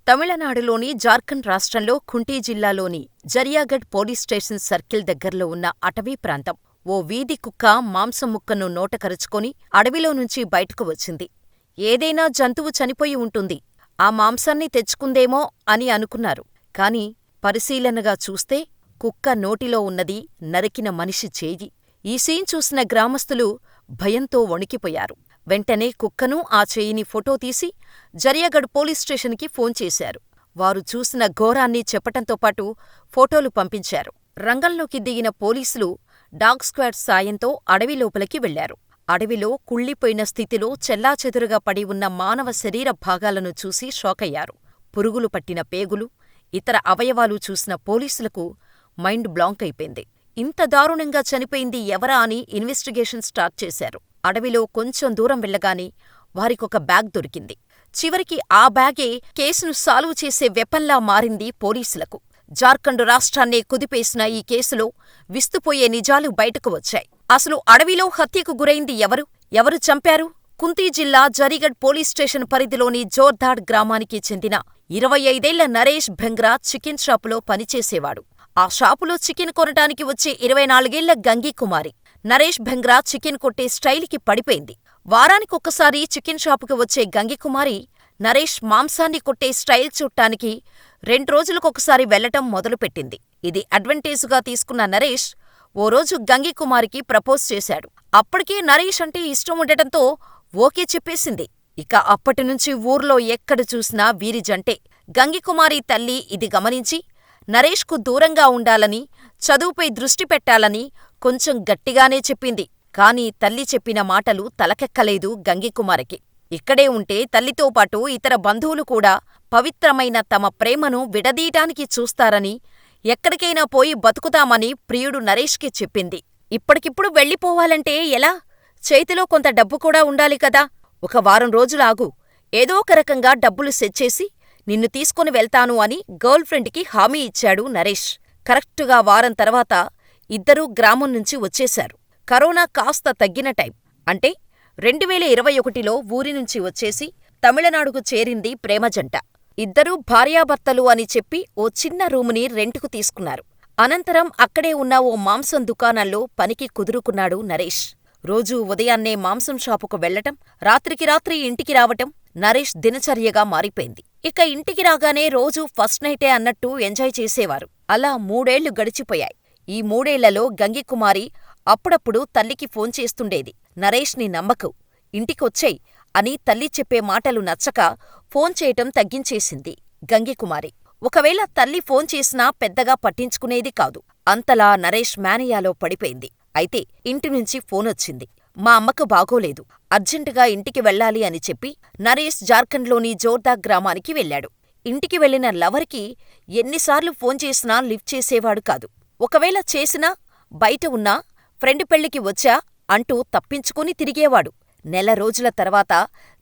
తమిళనాడులోని జార్ఖండ్ రాష్ట్రంలో ఖుంటి జిల్లాలోని జరియాగఢ్ పోలీస్ స్టేషన్ సర్కిల్ దగ్గర్లో ఉన్న అటవీ ప్రాంతం. ఓ వీధి కుక్క మాంసం ముక్కను నోట కరుచుకొని అడవిలోనుంచి బయటకు వచ్చింది. ఏదైనా జంతువు చనిపోయి ఉంటుంది, ఆ మాంసాన్ని తెచ్చుకుందేమో అని అనుకున్నారు. కాని పరిశీలనగా చూస్తే కుక్క నోటిలో ఉన్నది నరికిన మనిషి చేయి. ఈ సీన్ చూసిన గ్రామస్తులు భయంతో వణికిపోయారు. వెంటనే కుక్కను, ఆ చేయిని ఫోటో తీసి జరియాగఢ్ పోలీస్ స్టేషన్కి ఫోన్ చేశారు. వారు చూసిన ఘోరాన్ని చెప్పటంతోపాటు ఫోటోలు పంపించారు. రంగంలోకి దిగిన పోలీసులు డాగ్ స్క్వాడ్ సాయంతో అడవి లోపలికి వెళ్లారు. అడవిలో కుళ్ళిపోయిన స్థితిలో చెల్లాచెదురుగా పడి ఉన్న మానవ శరీర భాగాలను చూసి షాకయ్యారు. పురుగులు పట్టిన పేగులు, ఇతర అవయవాలు చూసిన పోలీసులకు మైండ్ బ్లాంక్ అయిపోయింది. ఇంత దారుణంగా చనిపోయింది ఎవరా అని ఇన్వెస్టిగేషన్ స్టార్ట్ చేశారు. అడవిలో కొంచెం దూరం వెళ్ళగానే వారికొక బ్యాగ్ దొరికింది. చివరికి ఆ బ్యాగే కేసును సాల్వ్ చేసే వెపన్లా మారింది పోలీసులకు. జార్ఖండ్ రాష్ట్రాన్నే కుదిపేసిన ఈ కేసులో విస్తుపోయే నిజాలు బయటకు వచ్చాయి. అసలు అడవిలో హత్యకు గురైంది ఎవరు? ఎవరు చంపారు? కుంతి జిల్లా జరీగఢ్ పోలీస్ స్టేషన్ పరిధిలోని జోర్దాడ్ గ్రామానికి చెందిన 25 ఏళ్ల నరేష్ భెంగ్రా చికెన్ షాపులో పనిచేసేవాడు. ఆ షాపులో చికెన్ కొనటానికి వచ్చే 24 ఏళ్ల గంగి కుమారి. నరేష్ భెంగ్రా చికెన్ కొట్టే స్టైలుకి పడిపోయింది. వారానికొక్కసారి చికెన్ షాపుకి వచ్చే గంగికుమారి నరేష్ మాంసాన్ని కొట్టే స్టైల్ చూట్టానికి 2 రోజులకొకసారి వెళ్లటం మొదలుపెట్టింది. ఇది అడ్వాంటేజుగా తీసుకున్న నరేష్ ఓ రోజు గంగికుమారికి ప్రపోజ్ చేశాడు. అప్పటికే నరేష్ అంటే ఇష్టం ఉండటంతో ఓకే చెప్పేసింది. ఇక అప్పటినుంచి ఊర్లో ఎక్కడ చూసినా వీరి జంటే. గంగికుమారి తల్లి ఇది గమనించి నరేష్కు దూరంగా ఉండాలని, చదువుపై దృష్టి పెట్టాలని కొంచెం గట్టిగానే చెప్పింది. కాని తల్లి చెప్పిన మాటలు తలకెక్కలేదు గంగికుమారికి. ఇక్కడే ఉంటే తల్లితో పాటు ఇతర బంధువులు కూడా పవిత్రమైన తమ ప్రేమను విడదీయటానికి చూస్తారని, ఎక్కడికైనా పోయి బతుకుతామని ప్రియుడు నరేష్కి చెప్పింది. ఇప్పటికిప్పుడు వెళ్ళిపోవాలంటే ఎలా? చేతిలో కొంత డబ్బు కూడా ఉండాలి కదా. ఒక వారం రోజులాగు, ఏదో ఒక రకంగా డబ్బులు సెట్ చేసి నిన్ను తీసుకొని వెళ్తాను అని గర్ల్ ఫ్రెండ్కి హామీ ఇచ్చాడు నరేష్. కరెక్టుగా వారం తర్వాత ఇద్దరూ గ్రామం నుంచి వచ్చేశారు. కరోనా కాస్త తగ్గిన టైం. అంటే 2021లో ఊరి నుంచి వచ్చేసి తమిళనాడుకు చేరింది ప్రేమజంట. ఇద్దరూ భార్యాభర్తలు అని చెప్పి ఓ చిన్న రూముని రెంటుకు తీసుకున్నారు. అనంతరం అక్కడే ఉన్న ఓ మాంసం దుకాణంలో పనికి కుదురుకున్నాడు నరేష్. రోజూ ఉదయాన్నే మాంసం షాపుకు వెళ్లటం, రాత్రికి రాత్రి ఇంటికి రావటం నరేష్ దినచర్యగా మారిపోయింది. ఇక ఇంటికి రాగానే రోజూ ఫస్ట్ నైటే అన్నట్టు ఎంజాయ్ చేసేవారు. అలా 3 ఏళ్లు గడిచిపోయాయి. ఈ 3 ఏళ్లలో గంగికుమారి అప్పుడప్పుడు తల్లికి ఫోన్ చేస్తుండేది. నరేష్ని నమ్మకు, ఇంటికొచ్చేయ్ అని తల్లి చెప్పే మాటలు నచ్చక ఫోన్ చేయటం తగ్గించేసింది గంగికుమారి. ఒకవేళ తల్లి ఫోన్ చేసినా పెద్దగా పట్టించుకునేది కాదు. అంతలా నరేష్ మేనియాలో పడిపోయింది. అయితే ఇంటినుంచి ఫోనొచ్చింది. మా అమ్మకు బాగోలేదు, అర్జెంటుగా ఇంటికి వెళ్ళాలి అని చెప్పి నరేష్ జార్ఖండ్లోని జోర్దా గ్రామానికి వెళ్ళాడు. ఇంటికి వెళ్లిన లవర్కి ఎన్నిసార్లు ఫోన్ చేసినా లిఫ్ట్ చేసేవాడు కాదు. ఒకవేళ చేసినా బయట ఉన్నా, ఫ్రెండ్ పెళ్ళికి వచ్చా అంటూ తప్పించుకుని తిరిగేవాడు. నెల రోజుల తర్వాత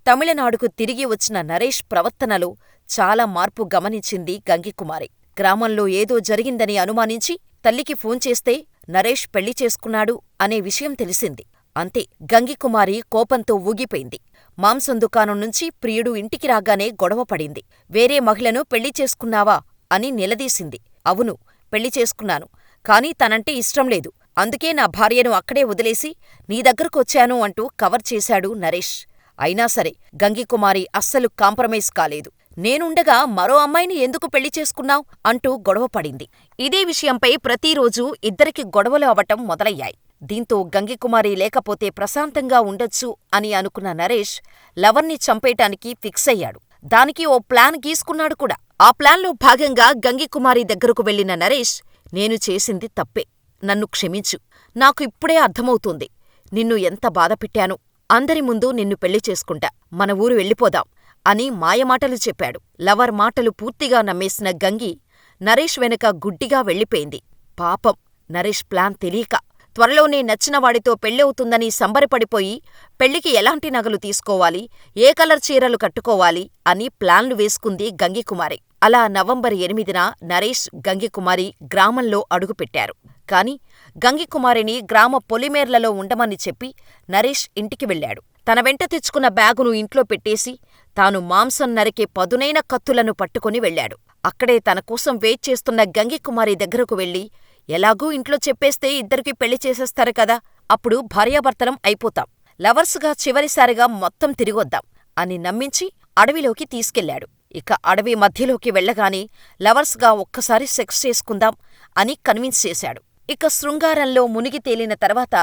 తమిళనాడుకు తిరిగి వచ్చిన నరేష్ ప్రవర్తనలో చాలా మార్పు గమనించింది గంగికుమారి. గ్రామంలో ఏదో జరిగిందని అనుమానించి తల్లికి ఫోన్ చేస్తే నరేష్ పెళ్లి చేసుకున్నాడు అనే విషయం తెలిసింది. అంతే, గంగికుమారి కోపంతో ఊగిపోయింది. మాంసం దుకాణం నుంచి ప్రియుడు ఇంటికి రాగానే గొడవపడింది. వేరే మహిళను పెళ్లి చేసుకున్నావా అని నిలదీసింది. అవును, పెళ్లి చేసుకున్నాను. కాని తనంటే ఇష్టం లేదు. అందుకే నా భార్యను అక్కడే వదిలేసి నీ దగ్గరకొచ్చాను అంటూ కవర్ చేశాడు నరేష్. అయినా సరే గంగికుమారి అస్సలు కాంప్రమైజ్ కాలేదు. నేనుండగా మరో అమ్మాయిని ఎందుకు పెళ్లి చేసుకున్నావ్ అంటూ గొడవపడింది. ఇదే విషయంపై ప్రతిరోజూ ఇద్దరికి గొడవలు అవటం మొదలయ్యాయి. దీంతో గంగికుమారి లేకపోతే ప్రశాంతంగా ఉండొచ్చు అని అనుకున్న నరేష్ లవర్ని చంపేయటానికి ఫిక్స్ అయ్యాడు. దానికి ఓ ప్లాన్ గీసుకున్నాడు కూడా. ఆ ప్లాన్లో భాగంగా గంగికుమారి దగ్గరకు వెళ్లిన నరేష్, నేను చేసింది తప్పే, నన్ను క్షమించు. నాకు ఇప్పుడే అర్థమవుతోంది నిన్ను ఎంత బాధపెట్టానో. అందరి ముందు నిన్ను పెళ్లి చేసుకుంటా, మన ఊరు వెళ్ళిపోదాం అని మాయమాటలు చెప్పాడు. లవర్ మాటలు పూర్తిగా నమ్మేసిన గంగి నరేష్ వెనక గుడ్డిగా వెళ్ళిపోయింది. పాపం నరేష్ ప్లాన్ తెలియక త్వరలోనే నచ్చినవాడితో పెళ్ళవుతుందని సంబరపడిపోయి పెళ్లికి ఎలాంటి నగలు తీసుకోవాలి, ఏ కలర్ చీరలు కట్టుకోవాలి అని ప్లాన్లు వేసుకుంది గంగికుమారి. అలా నవంబర్ 8న నరేష్, గంగికుమారి గ్రామంలో అడుగుపెట్టారు. కాని గంగికుమారిని గ్రామ పొలిమేర్లలో ఉండమని చెప్పి నరేష్ ఇంటికి వెళ్ళాడు. తన వెంట తెచ్చుకున్న బ్యాగును ఇంట్లో పెట్టేసి, తాను మాంసం నరికే పదునైన కత్తులను పట్టుకుని వెళ్ళాడు. అక్కడే తనకోసం వెయిట్ చేస్తున్న గంగికుమారి దగ్గరకు వెళ్ళి, ఎలాగూ ఇంట్లో చెప్పేస్తే ఇద్దరికీ పెళ్లి చేసేస్తారు కదా, అప్పుడు భార్యాభర్తలం అయిపోతాం. లవర్స్గా చివరిసారిగా మొత్తం తిరిగొద్దాం అని నమ్మించి అడవిలోకి తీసుకెళ్ళాడు. ఇక అడవి మధ్యలోకి వెళ్ళగానే లవర్స్గా ఒక్కసారి సెక్స్ చేసుకుందాం అని కన్విన్స్ చేశాడు. ఇక శృంగారంలో మునిగి తేలిన తర్వాత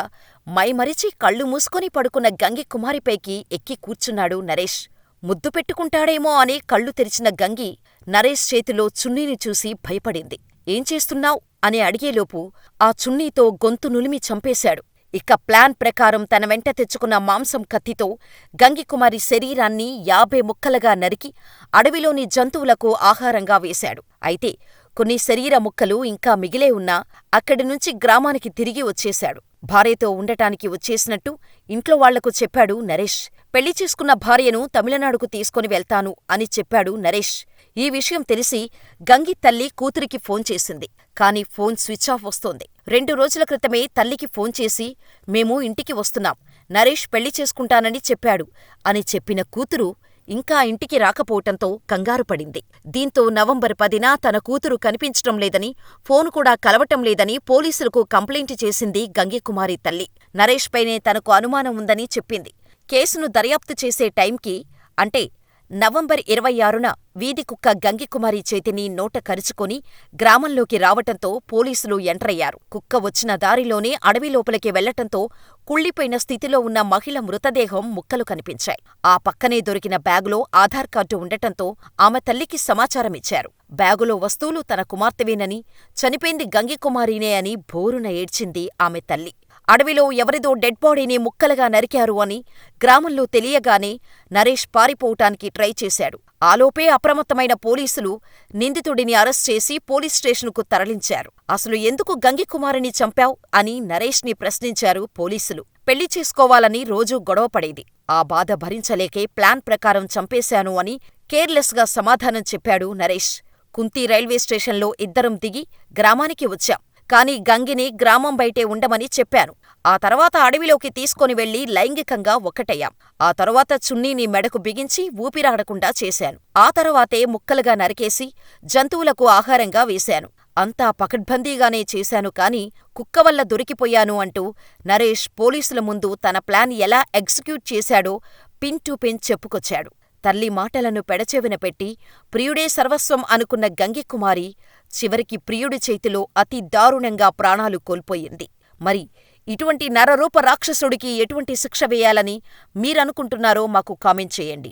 మైమరిచి కళ్ళు మూసుకొని పడుకున్న గంగికుమారిపైకి ఎక్కి కూర్చున్నాడు నరేష్. ముద్దు పెట్టుకుంటాడేమో అని కళ్ళు తెరిచిన గంగి నరేష్ చేతిలో చున్నీని చూసి భయపడింది. ఏం చేస్తున్నావ్ అని అడిగేలోపు ఆ చున్నీతో గొంతు నులిమి చంపేశాడు. ఇక ప్లాన్ ప్రకారం తన వెంట తెచ్చుకున్న మాంసం కత్తితో గంగికుమారి శరీరాన్ని 50 ముక్కలుగా నరికి అడవిలోని జంతువులకు ఆహారంగా వేశాడు. అయితే కొన్ని శరీర ముక్కలు ఇంకా మిగిలే ఉన్నా అక్కడి నుంచి గ్రామానికి తిరిగి వచ్చేశాడు. భార్యతో ఉండటానికి వచ్చేసినట్టు ఇంట్లో వాళ్లకు చెప్పాడు నరేష్. పెళ్లి చేసుకున్న భార్యను తమిళనాడుకు తీసుకొని వెళ్తాను అని చెప్పాడు నరేష్. ఈ విషయం తెలిసి గంగి తల్లి కూతురికి ఫోన్ చేసింది. కాని ఫోన్ స్విచ్ ఆఫ్ వస్తోంది. 2 రోజుల క్రితమే తల్లికి ఫోన్ చేసి, మేము ఇంటికి వస్తున్నాం, నరేష్ పెళ్లి చేసుకుంటానని చెప్పాడు అని చెప్పిన కూతురు ఇంకా ఇంటికి రాకపోవటంతో కంగారుపడింది. దీంతో నవంబర్ 10న తన కూతురు కనిపించటం లేదని, ఫోను కూడా కలవటం లేదని పోలీసులకు కంప్లైంట్ చేసింది గంగికుమారి తల్లి. నరేష్ పైనే తనకు అనుమానం ఉందని చెప్పింది. కేసును దర్యాప్తు చేసే టైంకి, అంటే నవంబర్ 26న వీధికుక్క గంగికుమారి చేతిని నోట కరుచుకొని గ్రామంలోకి రావటంతో పోలీసులు ఎంటరయ్యారు. కుక్క వచ్చిన దారిలోనే అడవి లోపలికి వెళ్లటంతో కుళ్ళిపోయిన స్థితిలో ఉన్న మహిళ మృతదేహం ముక్కలు కనిపించాయి. ఆ పక్కనే దొరికిన బ్యాగులో ఆధార్ కార్డు ఉండటంతో ఆమె తల్లికి సమాచారమిచ్చారు. బ్యాగులో వస్తువులు తన కుమార్తెవేనని, చనిపోయింది గంగికుమారినే అని భోరున ఏడ్చింది ఆమె తల్లి. అడవిలో ఎవరిదో డెడ్ బాడీని ముక్కలుగా నరికారు అని గ్రామంలో తెలియగానే నరేష్ పారిపోవటానికి ట్రై చేశాడు. ఆలోపే అప్రమత్తమైన పోలీసులు నిందితుడిని అరెస్ట్ చేసి పోలీస్ స్టేషనుకు తరలించారు. అసలు ఎందుకు గంగికుమారిని చంపావ్ అని నరేష్ని ప్రశ్నించారు పోలీసులు. పెళ్లి చేసుకోవాలని రోజూ గొడవపడేది. ఆ బాధ భరించలేకే ప్లాన్ ప్రకారం చంపేశాను అని కేర్లెస్ గా సమాధానం చెప్పాడు నరేష్. కుంతి రైల్వే స్టేషన్లో ఇద్దరం దిగి గ్రామానికి వచ్చాం. కాని గంగిని గ్రామం బయటే ఉండమని చెప్పాను. ఆ తర్వాత అడవిలోకి తీసుకొని వెళ్లి లైంగికంగా ఒక్కటయ్యాం. ఆ తరువాత చున్నీని మెడకు బిగించి ఊపిరాడకుండా చేశాను. ఆ తరువాతే ముక్కలుగా నరికేసి జంతువులకు ఆహారంగా వేశాను. అంతా పకడ్బందీగానే చేశాను కాని కుక్కవల్ల దొరికిపోయాను అంటూ నరేష్ పోలీసుల ముందు తన ప్లాన్ ఎలా ఎగ్జిక్యూట్ చేశాడో పిన్ టు పిన్ చెప్పుకొచ్చాడు. తల్లి మాటలను పెడచెవిన పెట్టి ప్రియుడే సర్వస్వం అనుకున్న గంగికుమారి చివరికి ప్రియుడి చేతిలో అతి దారుణంగా ప్రాణాలు కోల్పోయింది. మరి ఇటువంటి నరరూప రాక్షసుడికి ఎటువంటి శిక్ష వేయాలని మీరనుకుంటున్నారో మాకు కామెంట్ చేయండి.